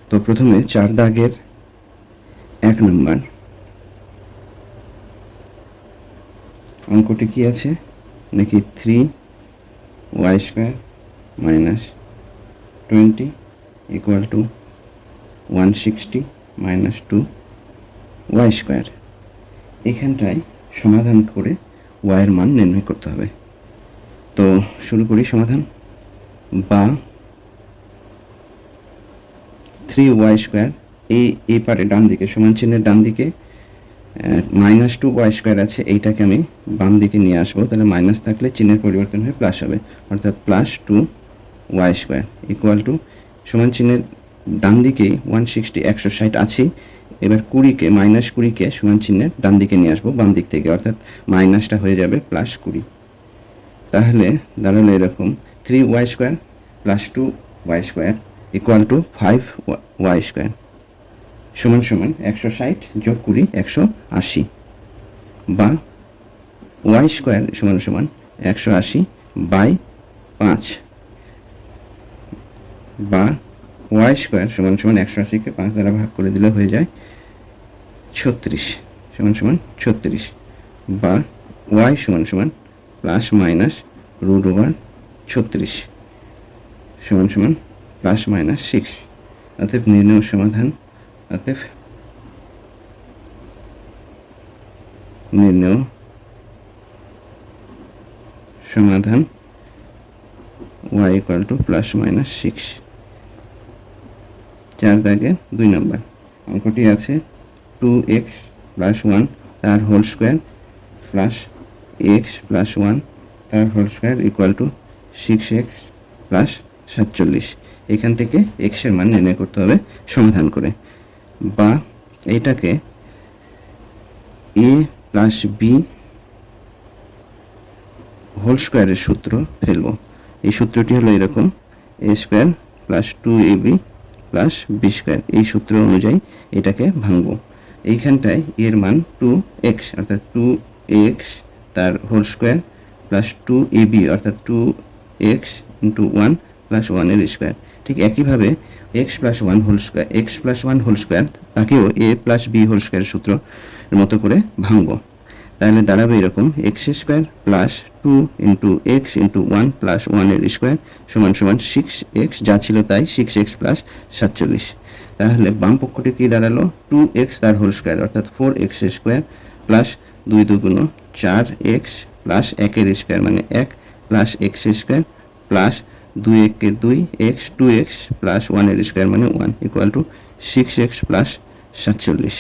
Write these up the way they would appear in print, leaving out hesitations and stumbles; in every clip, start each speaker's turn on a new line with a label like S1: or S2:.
S1: তো প্রথমে 4 দাগের 1 নম্বর অঙ্কটি কি আছে নাকি 3y² minus 20 equal to 160 minus 2y²। এখানটায় সমাধান করে ওয়াইয়ের মান নির্ণয় করতে হবে। তো শুরু করি সমাধান। বা 3y² এই পারে ডান দিকে সমান চিহ্নের ডান দিকে মাইনাস 2y² আছে, এইটাকে আমি বাম দিকে নিয়ে আসবো। তাহলে মাইনাস থাকলে চিহ্নের পরিবর্তন হয়ে প্লাস হবে, অর্থাৎ প্লাস 2y² ইকুয়াল টু সমান চিহ্নের ডান দিকেই 160 160 আছে। এবার 20কে মাইনাস 20কে সমান চিহ্নের ডান দিকে নিয়ে আসবো বাম দিক থেকে, অর্থাৎ মাইনাসটা হয়ে যাবে প্লাস 20। তাহলে দাঁড়ালো এরকম 3y² plus 2y² equal to 5y² সমান সমান 160 যোগ 20 180, বা y² সমান সমান 180 বাই 5, বা y² সমান সমান 180কে 5 দ্বারা ভাগ করে দিলে হয়ে যায় 36 সমান সমান 36, বা y সমান সমান প্লাস মাইনাস রুট ওভার 36 সমান সমান প্লাস মাইনাস 6। অতএব নির্ণয় সমাধান, অতএব নির্ণয় সমাধান y equal to plus minus 6। 4 দাগে 2 নম্বর অঙ্কটি আছে 2x প্লাস 1 তার whole square plus x plus 1 তার whole square equal to 6x plus 47। এখান থেকে x এর মান নির্ণয় করতে হবে সমাধান করে। বা এইটাকে a প্লাস b হোল স্কোয়ারের সূত্র ফেলবো। এই সূত্রটি হলো এরকম, a² plus 2ab plus b²। এই সূত্র অনুযায়ী এটাকে ভাঙবো। এইখানটায় এর মান 2x অর্থাৎ 2x তার হোল স্কোয়ার প্লাস 2ab অর্থাৎ 2x ইন্টু 1 প্লাস 1 এর স্কোয়ার। ঠিক একইভাবে x plus 1 whole square whole square তাকেও a প্লাস b হোল স্কোয়ারের সূত্র মতো করে ভাঙবো। তাহলে দাঁড়াবে এরকম x² plus 2 into x into 1 plus 1 এর স্কোয়ার সমান সমান 6x, যা ছিল তাই 6x প্লাস 47। তাহলে বাম পক্ষটি কি দাঁড়ালো 2x তার হোল স্কোয়ার অর্থাৎ 4x² প্লাস 2 দুগুণ 4x প্লাস 1 এর স্কোয়ার মানে 1 plus x² plus 2 1 2x 2x plus 1 এর স্কোয়ার মানে 1 ইকুয়াল টু 6x প্লাস 47,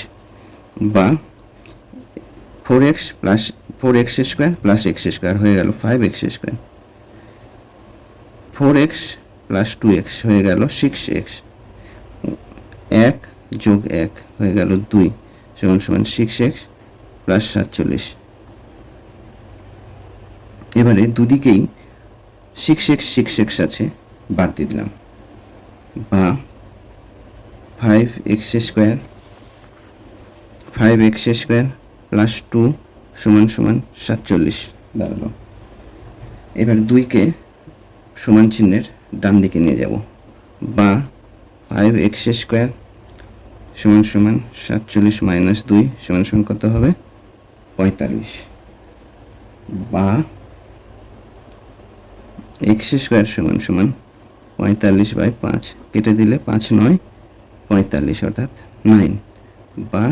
S1: বা 4x plus 4x² plus x² হয়ে গেল 5x², 4x প্লাস 2x হয়ে গেল 6x, 1 যোগ 1 হয়ে গেল 2 সমান সমান 6x প্লাস 47। এবারে দুদিকেই 6x আছে, বাদ দিয়ে দিলাম। বা 5x² প্লাস 2 সমান সমান 47 দাঁড়ালো। এবার 2কে সমান চিহ্নের ডান দিকে নিয়ে যাব। বা 5x² সমান সমান 47 মাইনাস 2 সমান সমান কত হবে 45, বা x² সমান সমান 45 বাই 5 কেটে দিলে 5 9 45 অর্থাৎ 9, বা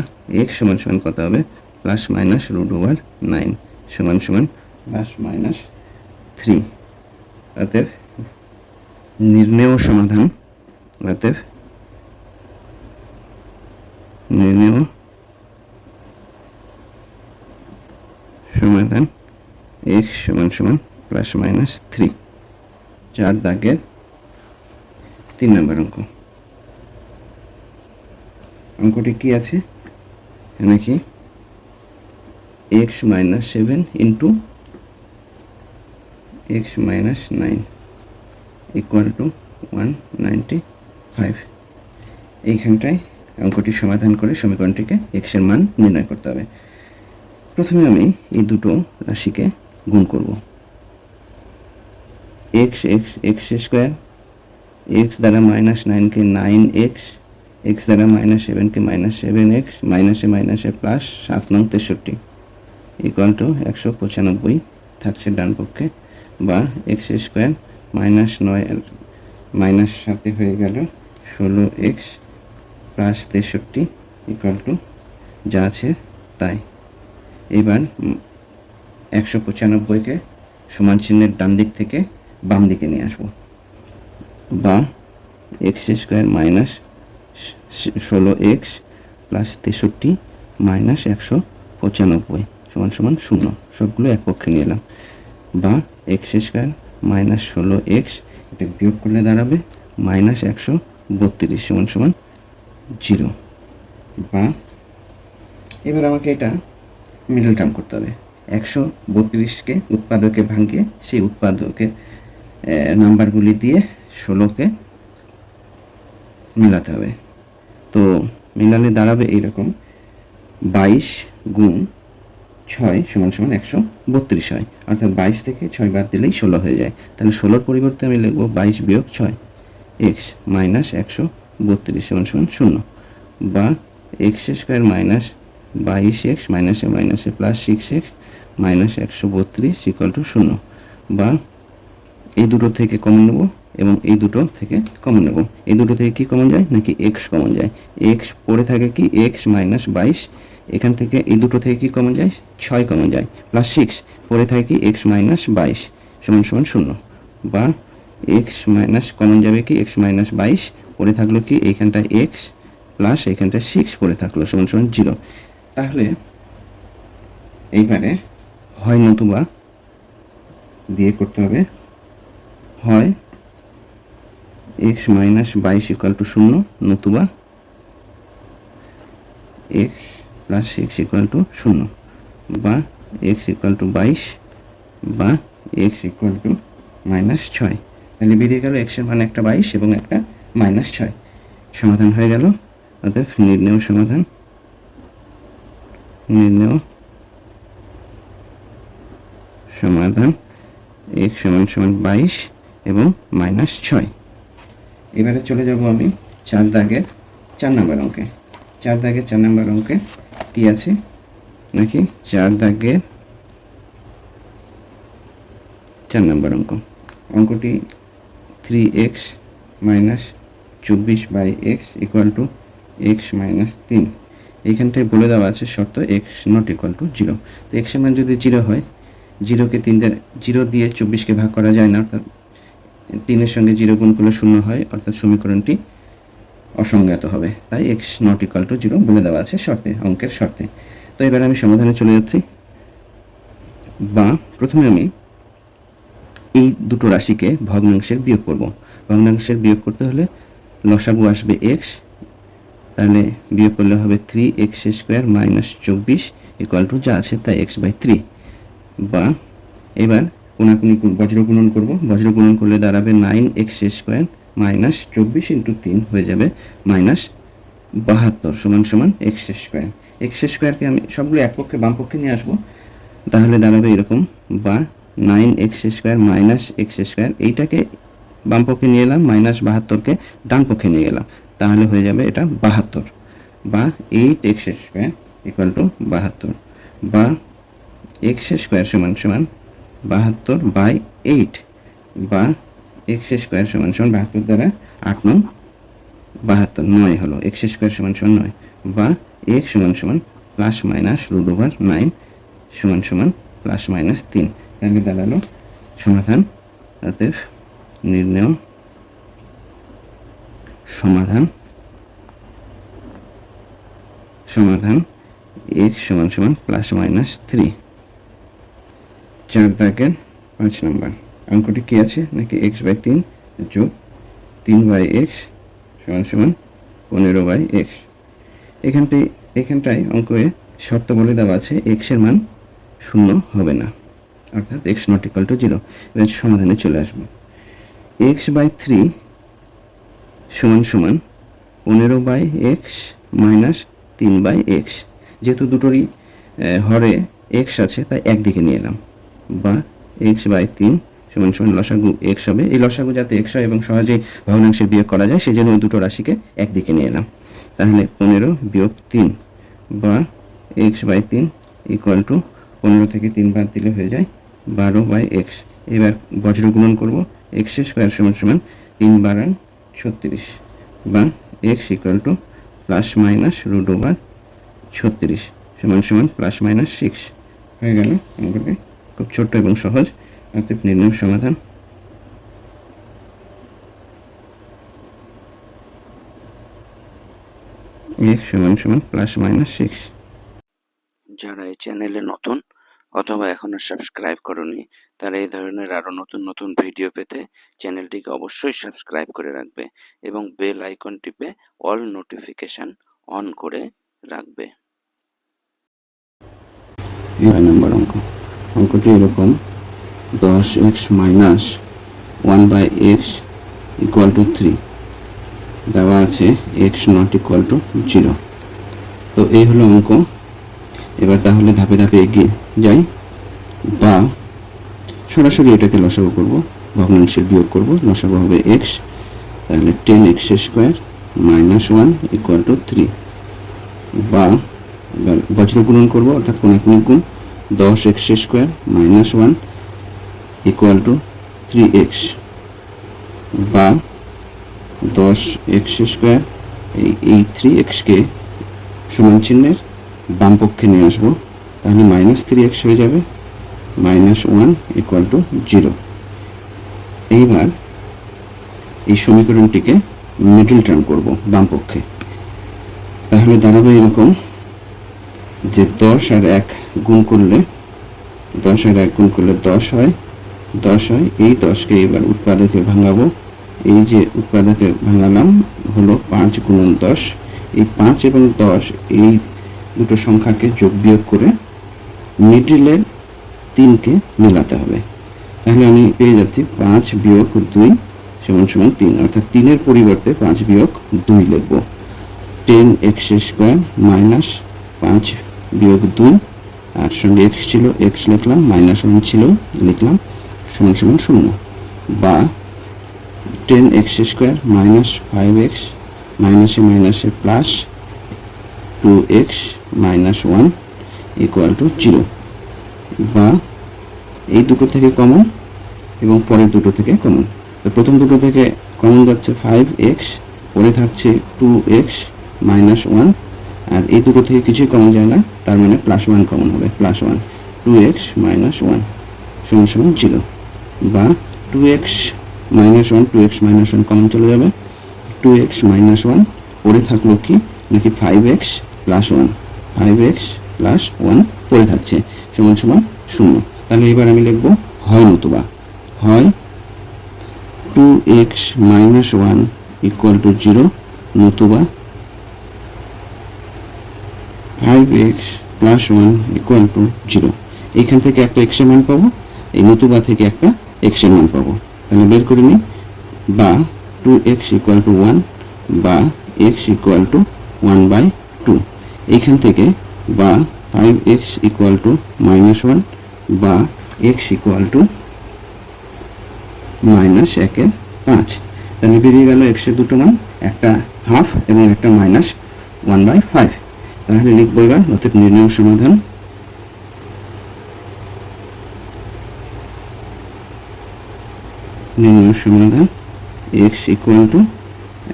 S1: x সমান সমান কত হবে প্লাস মাইনাস রুট ওভার 9 সমান সমান প্লাস মাইনাস 3। অতএব নির্ণেয় সমাধান, অতএব নির্ণেয় সমাধান x সমান সমান প্লাস মাইনাস 3। 4 দাগের 3 নম্বর অঙ্কটি কি আছে নাকি x minus 7 into x minus 9 equal to 195। এইখানটায় অঙ্কটি সমাধান করে সমীকরণটিকে x এর মান নির্ণয় করতে হবে। প্রথমে আমি এই দুটো রাশিকে গুণ করব। x² x দ্বারা মাইনাস 9কে 9x এক্স দ্বারা -7কে -7x মাইনাসে প্লাস 7 নং 63 ইকুয়াল টু 195 থাকছে ডান পক্ষে, বা x² -9 মাইনাস 7 হয়ে গেল 16x প্লাস 63 ইকুয়াল টু যা আছে তাই। এবার 195কে সমান চিহ্নের ডান দিক থেকে বাম দিকে নিয়ে আসবো, বা x² -16x প্লাস 63 মাইনাস 195 সমান সমান 0, সবগুলো এক পক্ষে নিয়ে এলাম, বা x² -16x এটা বিয়োগ করলে দাঁড়াবে -132 সমান সমান 0। বা এবার আমাকে এটা মিডল টার্ম করতে হবে। 132কে উৎপাদকে ভাঙিয়ে সেই উৎপাদকের নাম্বারগুলি দিয়ে 16কে মেলাতে হবে। তো মেলালে দাঁড়াবে এইরকম, 22 গুণ 6 সমান সমান 132 হয়, অর্থাৎ 22 থেকে 6 বাদ দিলেই 16 হয়ে যায়। তাহলে 16-র পরিবর্তে আমি লিখব 22 বিয়োগ 6 x মাইনাস 132 সমান সমান 0, বা x² -22x মাইনাসে plus 6x minus 132 equal to 0, বা এই দুটো থেকে কমন নেব এবং এই দুটো থেকে কমন নেব। এই দুটো থেকে কি কমন যায় নাকি x কমন যায়, x পড়ে থাকে কি x -22, এখান থেকে এই দুটো থেকে কি কমন যায় 6 কমন যায়, প্লাস 6 পড়ে থাকে কি x -22 সমান সমান 0, বা x মাইনাস কমন যাবে কি x -22 পড়ে থাকলো কি এইখানটায় x প্লাস এইখানটায় 6 পড়ে থাকলো সমান সমান 0। তাহলে এইবারে হয় নতুবা দিয়ে করতে হবে, হয় x -22 ইকুয়াল টু 0, নতুবা x প্লাস 6 ইকুয়াল টু 0, বা x ইকুয়াল টু 22 বা x ইকুয়াল টু -6। তাহলে বেরিয়ে গেল x এর মান একটা 22 এবং একটা -6। সমাধান হয়ে গেল। অতএব নির্ণেয় সমাধান, x সমান সমান 22 এবং -6। এবারে চলে যাব আমি 4 দাগের 4 নম্বর অঙ্কে। 4 দাগের 4 নম্বর অঙ্কে কি আছে নাকি 4 দাগের 4 নম্বর অঙ্কটি 3x - 24/x equal to x - 3। এইখানটায় বলে দেওয়া আছে শর্ত x নট ইকুয়াল টু 0। তো x এর মান যদি 0 হয়, 0কে 0 দিয়ে 24কে ভাগ করা যায় না, অর্থাৎ 3-এর সঙ্গে 0 গুণ করলে 0 হয়, অর্থাৎ সমীকরণটি অসংজ্ঞাত হবে। তাই x নট ইকুয়াল টু 0 বলে দেওয়া আছে শর্তে, অঙ্কের শর্তে। তো এবার আমি সমাধানে চলে যাচ্ছি। বা প্রথমে আমি এই দুটো রাশিকে ভগ্নাংশের বিয়োগ করব। ভগ্নাংশের বিয়োগ করতে হলে লসাগু আসবে x, তাহলে বিয়োগ করলে হবে 3x² - 24 ইকুয়াল টু যা আছে তাই x/3। বা এবার কোনাকুনি বজ্রগুণন করব। বজ্রগুণন করলে দাঁড়াবে 9x² - 24 × 3 হয়ে যাবে -72 সমান সমান x²। x²কে আমি সবগুলো এক পক্ষে বাম পক্ষে নিয়ে আসবো, তাহলে দাঁড়াবে এরকম, বা 9x² - x², এইটাকে বাম পক্ষে নিয়ে এলাম, -72কে ডান পক্ষে নিয়ে গেলাম, তাহলে হয়ে যাবে এটা 72, বা 8x² ইকুয়াল টু 72, বা x² সমান সমান 72/8, বা x² সমান সমান 72 দ্বারা 8 নং 72, 9 হলো, x² সমান সমান 9, বা x সমান সমান ±√9 সমান সমান ±3। তাহলে দাঁড়ালো সমাধান। অতএব নির্ণেয় সমাধান x সমান সমান ±3। 4 দাগের 5 নম্বর অঙ্কটি কি আছে নাকি x/3 যোগ 3/x সমান সমান 15/x। এখানটায় অঙ্কে শর্ত বলে দেওয়া আছে x এর মান 0 হবে না, অর্থাৎ x নট ইকুয়াল টু 0। এবার সমাধানে চলে আসবো। x/3 সমান সমান 15/x মাইনাস 3/x। যেহেতু দুটোরই হরে x আছে তাই একদিকে নিয়ে এলাম, বা x/3 সমান সমান লসাগু x হবে। এই লসাগু যাতে x হয় এবং সহজেই ভগ্নাংশের বিয়োগ করা যায় সেজন্য ওই দুটো রাশিকে একদিকে নিয়ে এলাম। তাহলে 15-3 বা x/3 ইকুয়াল টু 15 থেকে 3 বাদ দিলে হয়ে যায় 12/x। এবার বজ্র গুণন করব, x² সমান 3 × 36 বা x ইকুয়াল টু ±√36 সমান ±6 হয়ে গেল। অঙ্কটি খুব ছোট্ট এবং সহজ। অতএব নির্ণয় সমাধান x সমান ±6। যারা এই চ্যানেলে নতুন অথবা এখনো সাবস্ক্রাইব করনি তারা এই ধরনের আরো নতুন নতুন ভিডিও পেতে চ্যানেলটিকে অবশ্যই সাবস্ক্রাইব করে রাখবে এবং বেল আইকন টিপে অল নোটিফিকেশন অন করে রাখবে। 9 নম্বর অঙ্কটি এরকম 10x - 1/x ইকুয়াল টু 3 দেওয়া আছে, x নট ইকুয়াল টু 0। তো এই হলো অঙ্ক। এবার তাহলে ধাপে ধাপে এগিয়ে যাই, বা সরাসরি এটাকে লসাগু করব, ভগ্নাংশের বিয়োগ করব, লসাগু হবে x। তাহলে 10x² - 1 ইকুয়াল টু 3, বা এবার বজ্র গুণন করব অর্থাৎ কোণাকুণি গুণ, 10x² - 1 ইকুয়াল টু 3x, বা 10x² এই 3xকে সমান চিহ্নের বাম পক্ষে নিয়ে আসবো, তাহলে -3x হয়ে যাবে, -1 ইকুয়াল টু 0। এইবার এই সমীকরণটিকে মিডল টার্ম করব বাম পক্ষে, তাহলে দাঁড়াবে এরকম যে 10 আর 1 গুণ করলে 10 হয়, 10 হয়। এই 10কে এবার উৎপাদকে ভাঙাবো, এই যে উৎপাদকে ভাঙালাম হলো 5 × 10। এই 5 এবং 10 এই দুটো সংখ্যাকে যোগ বিয়োগ করে মিডলের 3কে মেলাতে হবে। তাহলে আমি পেয়ে যাচ্ছি 5 - 2 = 3, অর্থাৎ 3-এর পরিবর্তে 5 - 2 লিখব। 10x² - 5 - 2, আর সঙ্গে x ছিল x লিখলাম, -1 ছিল লিখলাম, সমান 0। বা 10x² - 5x মাইনাসে প্লাস 2x - 1 ইকুয়াল টু 0, বা এই দুটো থেকে কমন এবং পরের দুটো থেকে কমন। তো প্রথম দুটো থেকে কমন যাচ্ছে 5x, পরে থাকছে 2x - 1, আর এই দুটো থেকে কিছুই কমন যায় না, তার মানে +1 কমন হবে, +1, 2x - 1 সমান 0, বা 2x - 1 কমন চলে যাবে, 2x - 1 পরে থাকলো কি নাকি 5x + 1, 5x + 1 পরে থাকছে, সমান 0। তাহলে এবার আমি লিখব হয় নতুবা, হয় 2x - 1 ইকুয়াল টু 0, নতুবা 5x + 1 ইকুয়াল টু 0। এইখান থেকে একটা x এর মান পাবো, এই নতুবা থেকে একটা x এর মান পাবো। তাহলে বের করে নিই, বা 2x = 1 বা x = 1/2। এইখান থেকে বা 5x = -1 বা x = -1/5। তাহলে বেরিয়ে গেল x এর দুটো মান, একটা হাফ এবং একটা -1/5। তাহলে লিখবো এবার অতএব নির্ণয় সমাধান x =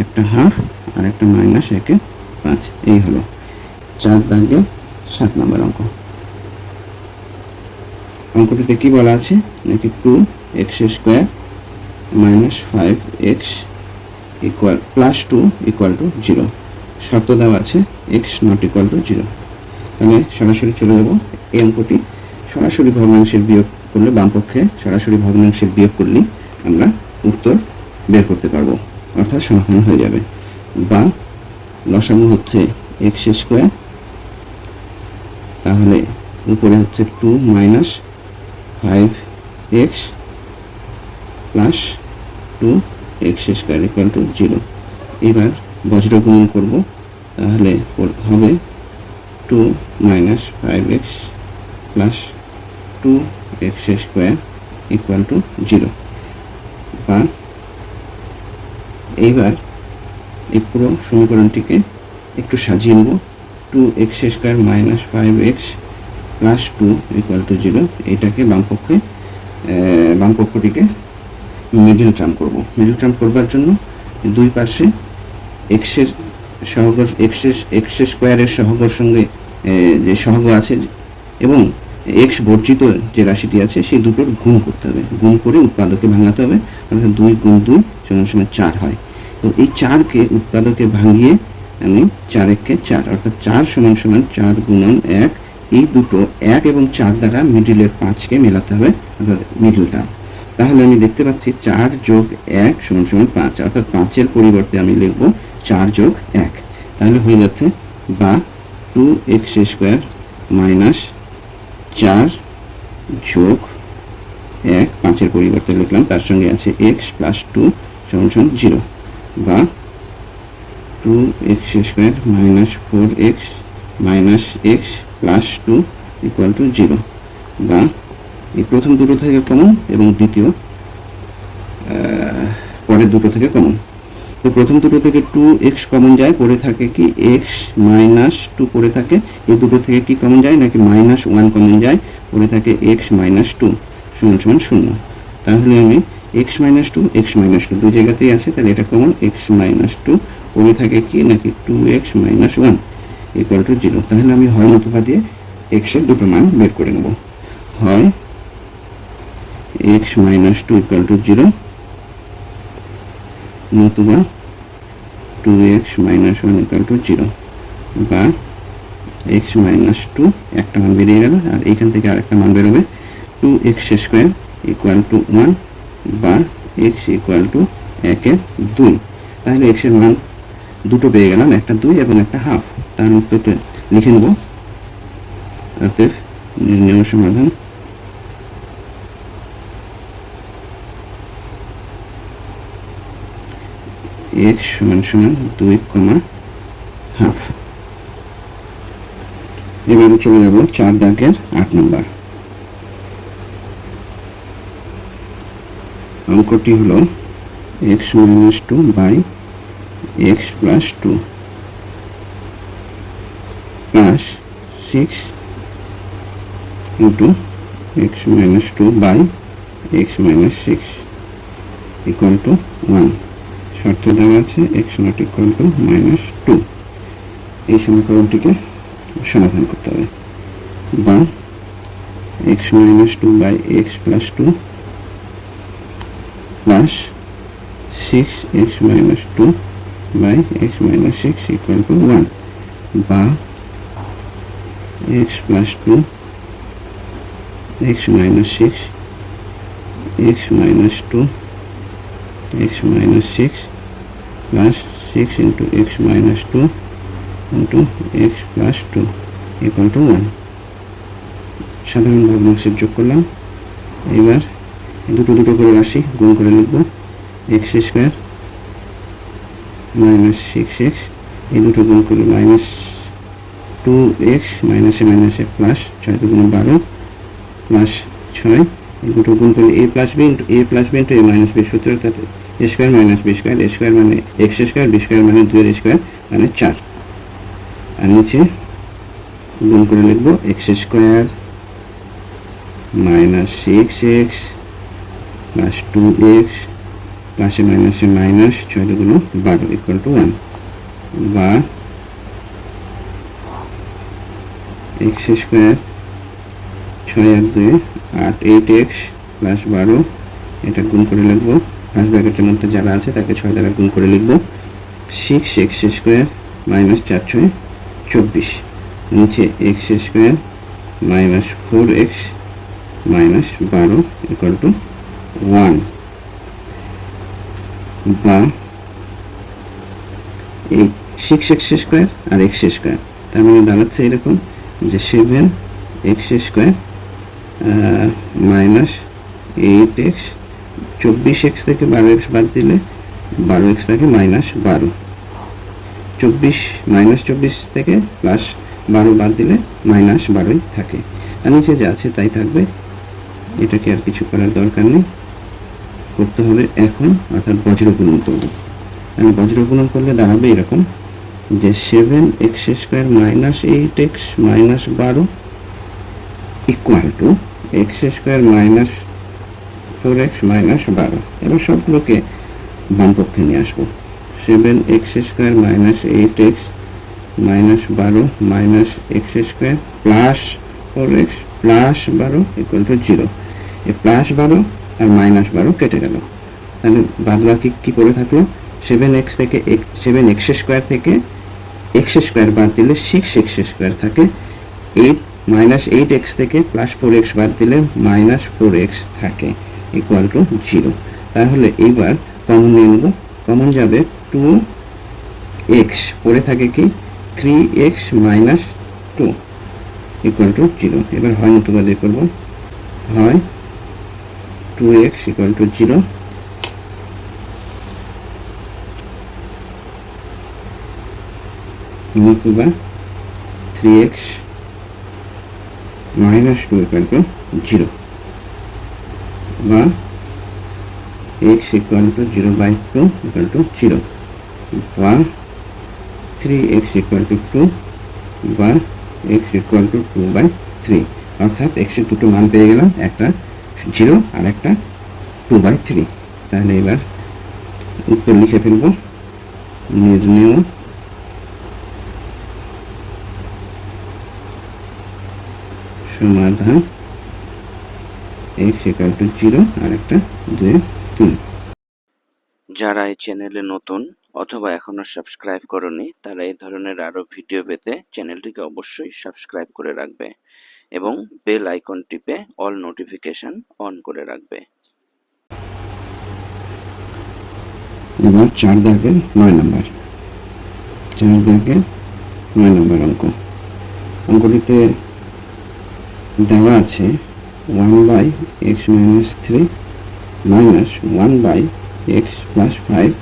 S1: একটা হাফ আর একটা -1/5। এই হলো 4 দাগের 7 নম্বর অঙ্ক। অঙ্কটিতে কি বলা আছে নাকি 2x² - 5x +2 = 0। শর্ত দেওয়া আছে x নট ইকুয়াল টু 0। তাহলে সরাসরি চলে যাব, এই অঙ্কটি সরাসরি ভগ্নাংশের বিয়োগ করলে, বাম পক্ষে সরাসরি ভগ্নাংশের বিয়োগ করলেই আমরা উত্তর বের করতে পারবো, অর্থাৎ সমাধান হয়ে যাবে। বা লসাগু হচ্ছে x², তাহলে উপরে হচ্ছে 2 - 5x + 2x² = 0। এবার বজ্র গুণন করব, তাহলে হবে 2 - 5x + 2x² = 0। বা এইবার এই পুরো সমীকরণটিকে একটু সাজিয়ে নেব। 2x square minus 5x plus 2 equal to 0। এটাকে বাম পক্ষটিকে মিডল টার্ম করব। মিডল টার্ম করবার জন্য দুই পাশে এক্সের সহগ এক্স স্কোয়ারের সহগের সঙ্গে যে সহগ আছে এবং এক্স বর্জিত যে রাশিটি আছে সেই দুটোর গুণ করতে হবে। গুণ করে উৎপাদকে ভাঙাতে হবে, অর্থাৎ 2 গুণ 2 সমান সমান 4 হয়। তো এই 4কে উৎপাদকে ভাঙিয়ে আমি 4 একে 4, অর্থাৎ 4 সমান সমান 4 গুণন 1। এই দুটো 1 এবং 4 দ্বারা মিডিলের 5কে মেলাতে হবে, অর্থাৎ মিডল টার্ম। তাহলে আমি দেখতে পাচ্ছি 4 যোগ 1 সমান সমান 5, অর্থাৎ 5-এর পরিবর্তে আমি লিখব 4 যোগ 1। তাহলে হয়ে যাচ্ছে বা 2x স্কোয়ার মাইনাস 4 যোগ 1, 5-এর পরিবর্তে লিখলাম, তার সঙ্গে আছে x প্লাস 2 সমান সমান 0, বা 2x square minus 4x minus x plus 2 equal to 0, বা এই প্রথম দুটো থেকে কমন এবং দ্বিতীয় পরের দুটো থেকে কমন। তো প্রথম দুটো থেকে 2x কমন যায়, পড়ে থাকে কি x মাইনাস 2 পড়ে থাকে। এই দুটো থেকে কি কমন যায় নাকি মাইনাস 1 কমন যায়, পড়ে থাকে x মাইনাস 2 সমান সমান 0। তাহলে আমি x মাইনাস 2 দুই জায়গাতেই আছে, তাহলে এটা কমন x মাইনাস 2, পড়ে থাকে কি নাকি 2x মাইনাস 1 ইকুয়াল টু 0। তাহলে আমি হয় নতুবা দিয়ে x এর দুটো মান বের করে নেব, হয় x মাইনাস 2 ইকুয়াল টু 0, নতুবা 2x মাইনাস 1 ইকুয়াল টু 0, বা x মাইনাস 2 একটা মান বেরিয়ে গেল, আর এইখান থেকে আরেকটা মান বেরোবে 2x স্কোয়ার ইকুয়াল টু 1, বা x ইকুয়াল টু 1/2। তাহলে x এর মান দুটো পেয়ে গেলাম, একটা 2 এবং একটা হাফ। তার উত্তরটা লিখে নেব। অতএব নির্ণয় সমাধান x সমান সমান 2, হাফ। এবারে চলে যাব 4 দাগের 8 নম্বর অঙ্কটি হলো x minus 2 by x plus 2 plus 6 into x minus 2 by x minus 6 equal to 1। শর্ত দেওয়া আছে x not equal to minus 2। এই সমীকরণটিকে সমাধান করতে হবে, বা x minus 2 by x plus 2 plus 6x minus 2 by x minus 6 equal to 1, বা x plus 2 x minus 6 x minus 2 x minus 6 plus 6 into x minus 2 into x plus 2 equal to 1। সাধারণ ভগ্নাংশের যোগ করলাম। এবার দুটো করে রাশি গুণ করে লিখব, x স্কোয়ার মাইনাস 6x, এই দুটো গুণ করলে মাইনাস 2x মাইনাসে প্লাস 6 × 12 প্লাস 6, এই দুটো গুণ করলে a plus b into a minus b সূত্র, অর্থাৎ a square minus b square, a square মানে x স্কোয়ার, b স্কোয়ার মানে 2 এর স্কোয়ার মানে 4। আর নিচে গুণ করে লিখব x square minus 6x plus 2x প্লাসে মাইনাসে মাইনাস 6 × 12 ইকুয়াল টু 1, বা x স্কোয়ার 6 আর 2 8 8x প্লাস 12, এটা গুণ করে লিখব, ফার্স্ট ব্র্যাকেটের মধ্যে যারা আছে তাকে 6 দ্বারা গুণ করে লিখব, 6x স্কোয়ার মাইনাস 4 6 24, নিচে x square minus 4x minus 12 equal to 1, বা এই 6x স্কোয়ার আর x স্কোয়ার, তার মানে দাঁড়াচ্ছে এরকম যে 7x square minus 8x, 24x থেকে 12x বাদ দিলে 12x থাকে মাইনাস 12, 24 মাইনাস 24 থেকে প্লাস 12 বাদ দিলে মাইনাস 12ই থাকে। আর নিচে যা আছে তাই থাকবে, এটাকে আর কিছু করার দরকার নেই, করতে হবে এখন, অর্থাৎ বজ্র গুণন করব। তাহলে বজ্র গুণন করলে দাঁড়াবে এরকম যে 7x² minus 8x minus 12 equal to x² minus 4x minus 12। এবার সবগুলোকে বাম পক্ষে নিয়ে আসবো। 7x² minus 8x minus 12 minus x² plus 4x plus 12 equal to 0। এই প্লাস 12 আর মাইনাস 12 কেটে গেল, তাহলে বাদ বাকি কী পড়ে থাকলো? 7x থেকে 7x² থেকে x² বাদ দিলে 6x² থাকে। 8 মাইনাস 8x থেকে প্লাস 4x বাদ দিলে মাইনাস 4x থাকে ইকুয়াল টু 0। তাহলে এইবার কমন নিয়ে নেব। কমন যাবে 2x, পড়ে থাকে কি 3x মাইনাস 2 ইকুয়াল টু 0। এবার হয় নতুবা দিয়ে করবো, হয় 2x ইকুয়াল টু 0 নতুবা 3x মাইনাস 2 ইকুয়াল টু 0 বা x equal to 0/2 equal to 0 বা 3x ইকুয়াল টু 2 বা x ইকুয়াল টু 2/3। অর্থাৎ x এর দুটো মান পেয়ে গেলাম, একটা 0 আর একটা 2/3। তাহলে এবার উত্তর লিখে ফেলবো। নির্ণেয় সমাধান x ইকুয়াল টু 0 আর একটা 2, 3।
S2: যারা এই চ্যানেলে নতুন অথবা এখনো সাবস্ক্রাইব করনি তারা এই ধরনের আরো ভিডিও পেতে চ্যানেলটিকে অবশ্যই সাবস্ক্রাইব করে রাখবে এবং বেল আইকন টিপে অল নোটিফিকেশন অন করে রাখবে।
S1: এবার 4 দাগের 9 নম্বর, 4 দাগের 9 নম্বর অঙ্কটিতে দেওয়া আছে 1/x minus 3 minus 1/x plus 5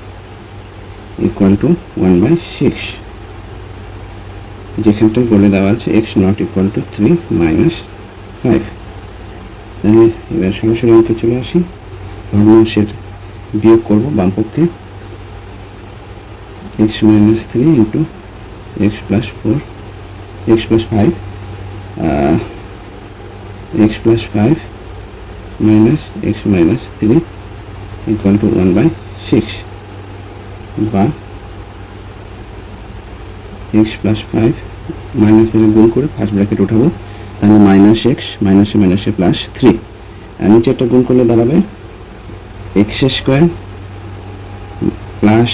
S1: equal to 1/6। যেখানটায় বলে দেওয়া আছে x not equal two 3 minus 5। তাহলে এবার সরাসরি অঙ্কে চলে আসি। ভগ্নাংশের বিয়োগ করবো বাম পক্ষে। x minus 3 into x plus 4 x plus 5 x plus 5 minus x minus 3 equal to 1/6 বা x plus 5 মাইনাস থেকে গুণ করে ফার্স্ট ব্র্যাকেট উঠাবো, তাহলে মাইনাস এক্স মাইনাসে মাইনাসে প্লাস 3, আর নিচে একটা গুণ করলে দাঁড়াবে x² plus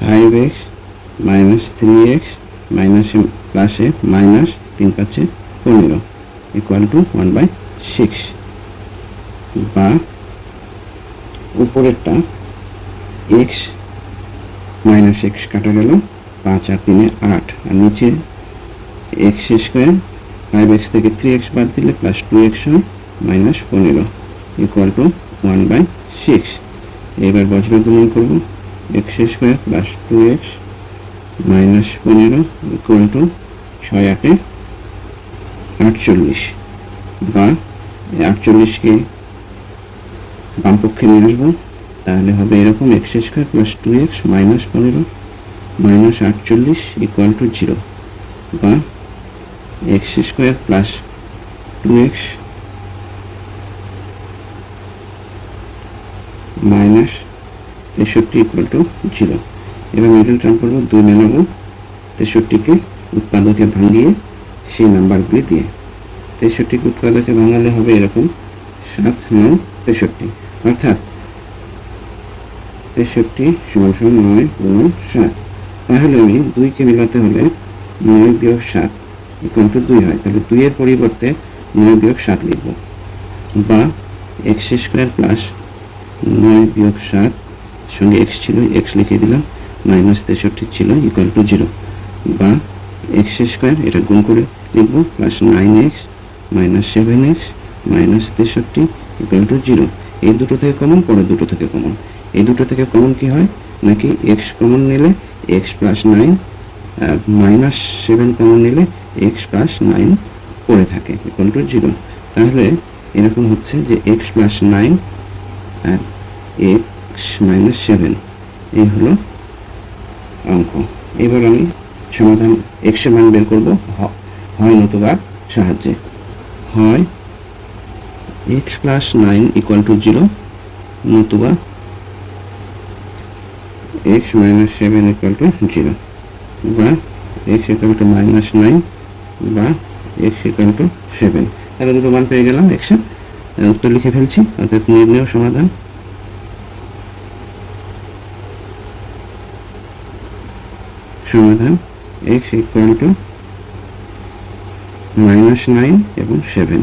S1: 5x minus 3x মাইনাসে প্লাসে মাইনাস 3 পাচ্ছে 15 ইকুয়াল টু 1/6 বা উপরেরটা x মাইনাস x কাটা গেল, 5 আর 3 8, আর নিচে x² 5x থেকে 3x বাদ দিলে প্লাস 2x হয় মাইনাস 15 ইকুয়াল টু 1/6। এবার বজ্র গুণন করব, x² plus 2x minus 15 equal to 6 8 48 বা 48কে বাম পক্ষে নিয়ে আসবো, তাহলে হবে এরকম x² plus 2x minus 15 minus 48 equal to 0 বা x² plus 2x minus 63 equal to 0। এবার মিডল টার্ম করবো, 2 মেলাবো 63কে উৎপাদকে ভাঙিয়ে সেই নাম্বারগুলি দিয়ে। 63কে উৎপাদকে ভাঙালে হবে এরকম 7 9 63, অর্থাৎ 63 = 9 গুণ 7। তাহলে আমি 2কে মেলাতে হলে 9 বিয়োগ 7 ইকুয়াল টু 2 হয়, তাহলে 2 এর পরিবর্তে 9 বিয়োগ 7 লিখব বা x² প্লাস 9 বিয়োগ 7 সঙ্গে x ছিল x লিখে দিলাম, মাইনাস 63 ছিল ইকুয়াল টু 0 বা x² এটা গুণ করে লিখব plus 9x minus 7x minus 63 equal to 0। এই দুটো থেকে কমন, পরে দুটো থেকে কমন। এই দুটো থেকে কমন কি হয় নাকি x কমন নিলে x প্লাস 9 মাইনাস 7 কমন নিলে x প্লাস 9 পড়ে থাকে ইকুয়াল টু 0। তাহলে এরকম হচ্ছে যে x প্লাস 9 আর x মাইনাস 7 এই হলো অঙ্ক। এবার আমি সমাধান x এর মান বের করব হয় নতুবা সাহায্যে। হয় x প্লাস 9 ইকুয়াল টু 0, নতুবা x মাইনাস 7 ইকুয়াল টু 0, বা x ইকুয়াল টু মাইনাস 9 বা x ইকুয়াল টু 7। তাহলে দুটো মান পেয়ে গেলাম x এর। উত্তর লিখে ফেলছি। অর্থাৎ নির্ণেয় সমাধান x ইকুয়াল টু -9 এবং 7।